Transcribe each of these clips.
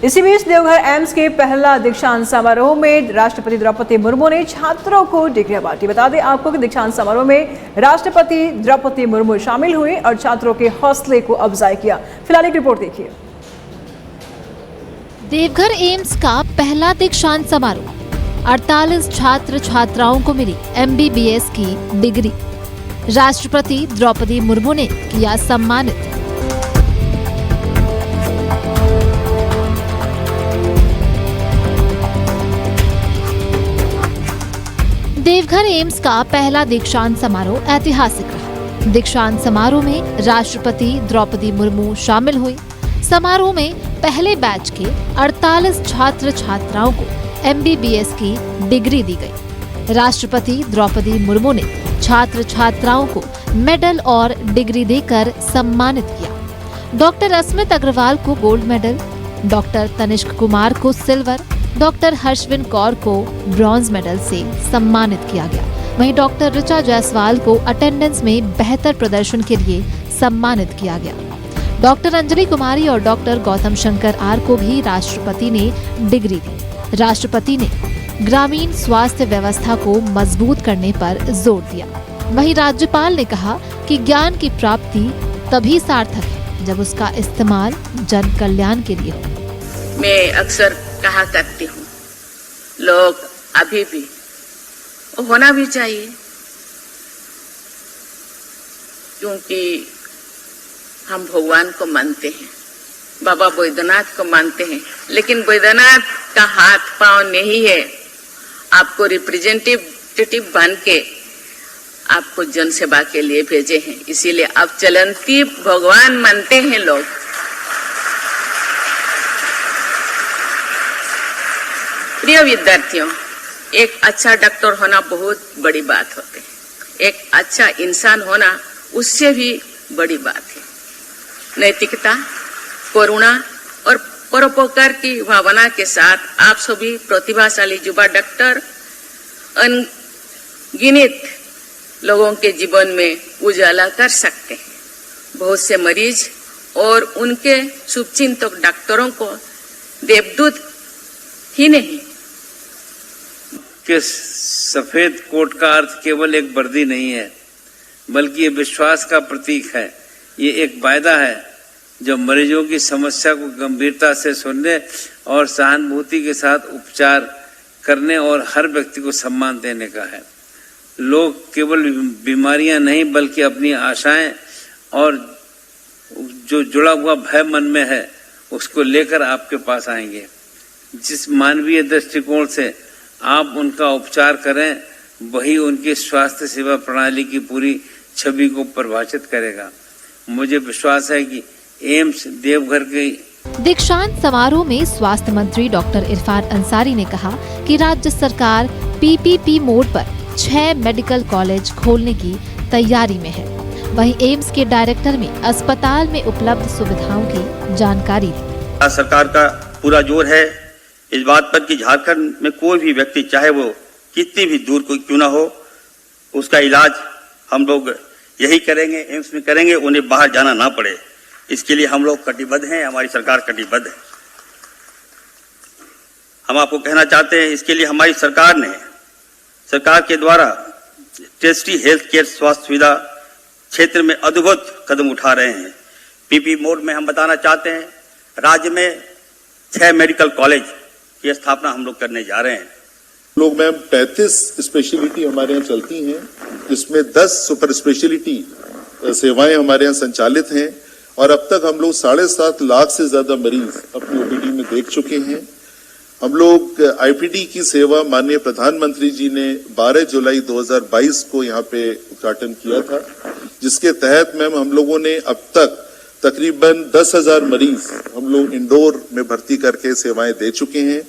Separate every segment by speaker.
Speaker 1: इसी बीच देवघर एम्स के पहला दीक्षांत समारोह में राष्ट्रपति द्रौपदी मुर्मू ने छात्रों को डिग्रियां बांटी। बता दें आपको कि दीक्षांत समारोह में राष्ट्रपति द्रौपदी मुर्मू शामिल हुए और छात्रों के हौसले को अफजाई किया। फिलहाल एक रिपोर्ट देखिए।
Speaker 2: देवघर एम्स का पहला दीक्षांत समारोह, 48 छात्र छात्राओं को मिली MBBS की डिग्री। राष्ट्रपति द्रौपदी मुर्मू ने किया सम्मानित। देवघर एम्स का पहला दीक्षांत समारोह ऐतिहासिक रहा। दीक्षांत समारोह में राष्ट्रपति द्रौपदी मुर्मू शामिल हुई। समारोह में पहले बैच के 48 छात्र छात्राओं को MBBS की डिग्री दी गई। राष्ट्रपति द्रौपदी मुर्मू ने छात्र छात्राओं को मेडल और डिग्री देकर सम्मानित किया। डॉक्टर अस्मित अग्रवाल को gold medal, doctor Tanishq Kumar को सिल्वर, डॉक्टर हर्षविन कौर को ब्रॉन्ज मेडल से सम्मानित किया गया। वहीं डॉक्टर ऋचा जायसवाल को अटेंडेंस में बेहतर प्रदर्शन के लिए सम्मानित किया गया। डॉक्टर अंजलि कुमारी और डॉक्टर गौतम शंकर आर को भी राष्ट्रपति ने डिग्री दी। राष्ट्रपति ने ग्रामीण स्वास्थ्य व्यवस्था को मजबूत करने पर जोर दिया। वहीं राज्यपाल ने कहा कि ज्ञान की प्राप्ति तभी सार्थक है जब उसका इस्तेमाल जन कल्याण के लिए हो।
Speaker 3: मैं अक्सर कहा करती हूँ, लोग अभी भी होना भी चाहिए, क्योंकि हम भगवान को मानते हैं, बाबा बैद्यनाथ को मानते हैं, लेकिन बैद्यनाथ का हाथ पांव नहीं है। आपको रिप्रेजेंटेटिव बन के आपको जन सेवा के लिए भेजे हैं, इसीलिए आप चलंती भगवान मानते हैं लोग। प्रिय विद्यार्थियों, एक अच्छा डॉक्टर होना बहुत बड़ी बात होती है। एक अच्छा इंसान होना उससे भी बड़ी बात है। नैतिकता, करुणा और परोपकार की भावना के साथ आप सभी प्रतिभाशाली युवा डॉक्टर अनगिनत लोगों के जीवन में उजाला कर सकते हैं। बहुत से मरीज और उनके शुभचिंतक डॉक्टरों को देवदूत ही नहीं
Speaker 4: कि सफेद कोट का अर्थ केवल एक वर्दी नहीं है, बल्कि ये विश्वास का प्रतीक है। ये एक वायदा है जो मरीजों की समस्या को गंभीरता से सुनने और सहानुभूति के साथ उपचार करने और हर व्यक्ति को सम्मान देने का है। लोग केवल बीमारियां नहीं बल्कि अपनी आशाएं और जो जुड़ा हुआ भय मन में है उसको लेकर आपके पास आएंगे। जिस मानवीय दृष्टिकोण से आप उनका उपचार करें, वही उनकी स्वास्थ्य सेवा प्रणाली की पूरी छवि को परिभाषित करेगा। मुझे विश्वास है कि एम्स देवघर के
Speaker 2: दीक्षांत समारोह में स्वास्थ्य मंत्री डॉक्टर इरफान अंसारी ने कहा कि राज्य सरकार PPP मोड पर 6 मेडिकल कॉलेज खोलने की तैयारी में है। वहीं एम्स के डायरेक्टर में अस्पताल में उपलब्ध सुविधाओं की जानकारी दी।
Speaker 5: सरकार का पूरा जोर है इस बात पर कि झारखंड में कोई भी व्यक्ति, चाहे वो कितनी भी दूर कोई क्यों ना हो, उसका इलाज हम लोग यही करेंगे, एम्स में करेंगे, उन्हें बाहर जाना ना पड़े। इसके लिए हम लोग कटिबद्ध हैं, हमारी सरकार कटिबद्ध है। हम आपको कहना चाहते हैं, इसके लिए हमारी सरकार के द्वारा टेस्टी हेल्थ केयर स्वास्थ्य सुविधा क्षेत्र में अद्भुत कदम उठा रहे हैं। PP मोड में हम बताना चाहते हैं, राज्य में 6 मेडिकल कॉलेज की स्थापना हम लोग करने जा रहे हैं।
Speaker 6: लोग मैम 35 स्पेशलिटी हमारे यहाँ चलती हैं, जिसमें 10 सुपर स्पेशलिटी सेवाएं हमारे यहाँ संचालित हैं और अब तक हम लोग 7.5 लाख से ज्यादा मरीज अपनी OPD में देख चुके हैं। हम लोग IPD की सेवा माननीय प्रधानमंत्री जी ने 12 जुलाई 2022 को यहाँ पे उद्घाटन किया था, जिसके तहत मैम हम लोगों ने अब तक तकरीबन 10,000 मरीज हम लोग इंडोर में भर्ती करके सेवाएं दे चुके हैं।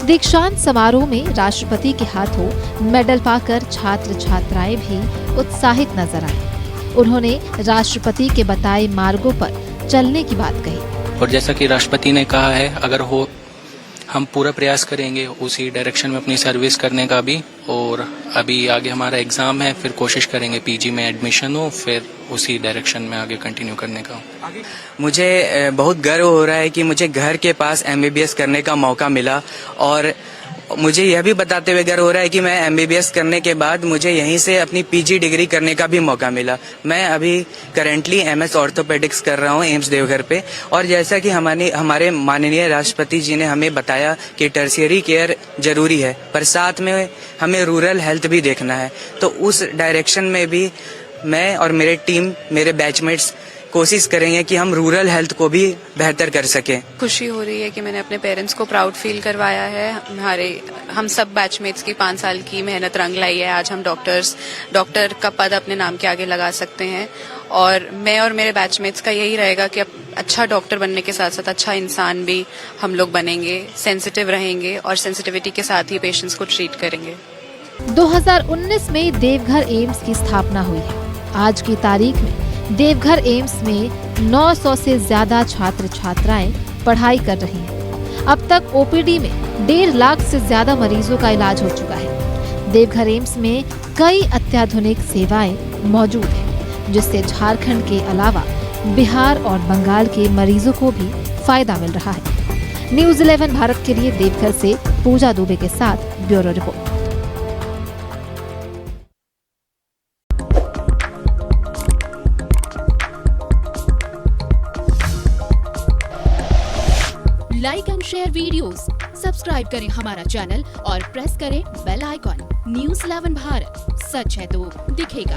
Speaker 2: दीक्षांत समारोह में राष्ट्रपति के हाथों मेडल पाकर छात्र छात्राएं भी उत्साहित नजर आए। उन्होंने राष्ट्रपति के बताए मार्गों पर चलने की बात कही।
Speaker 7: और जैसा कि राष्ट्रपति ने कहा है, अगर वो हम पूरा प्रयास करेंगे उसी डायरेक्शन में अपनी सर्विस करने का भी। और अभी आगे हमारा एग्ज़ाम है, फिर कोशिश करेंगे पीजी में एडमिशन हो, फिर उसी डायरेक्शन में आगे कंटिन्यू करने का।
Speaker 8: मुझे बहुत गर्व हो रहा है कि मुझे घर के पास एमबीबीएस करने का मौका मिला, और मुझे यह भी बताते हुए गर्व हो रहा है कि मैं एमबीबीएस करने के बाद मुझे यहीं से अपनी पीजी डिग्री करने का भी मौका मिला। मैं अभी करेंटली एमएस ऑर्थोपेडिक्स कर रहा हूं एम्स देवघर पे। और जैसा कि हमारे माननीय राष्ट्रपति जी ने हमें बताया कि टर्शियरी केयर जरूरी है, पर साथ में हमें रूरल हेल्थ भी देखना है, तो उस डायरेक्शन में भी मैं और मेरे टीम, मेरे बैचमेट्स कोशिश करेंगे कि हम रूरल हेल्थ को भी बेहतर कर सकें।
Speaker 9: खुशी हो रही है कि मैंने अपने पेरेंट्स को प्राउड फील करवाया है। हम सब बैचमेट्स की 5 साल की मेहनत रंग लाई है। आज हम डॉक्टर का पद अपने नाम के आगे लगा सकते हैं, और मैं और मेरे बैचमेट्स का यही रहेगा कि अब अच्छा डॉक्टर बनने के साथ साथ अच्छा इंसान भी हम लोग बनेंगे, सेंसिटिव रहेंगे और सेंसिटिविटी के साथ ही पेशेंट्स को ट्रीट करेंगे।
Speaker 2: 2019 में देवघर एम्स की स्थापना हुई है। आज की तारीख में देवघर एम्स में 900 से ज्यादा छात्र छात्राएं पढ़ाई कर रही हैं। अब तक ओपीडी में 1.5 लाख से ज्यादा मरीजों का इलाज हो चुका है। देवघर एम्स में कई अत्याधुनिक सेवाएं मौजूद हैं, जिससे झारखंड के अलावा बिहार और बंगाल के मरीजों को भी फायदा मिल रहा है। न्यूज़ 11 भारत के लिए देवघर से पूजा दुबे के साथ bureau report.
Speaker 10: Like and share videos, subscribe करें हमारा चैनल और प्रेस करें बेल आइकॉन। न्यूज़ 11 भारत, सच है तो दिखेगा।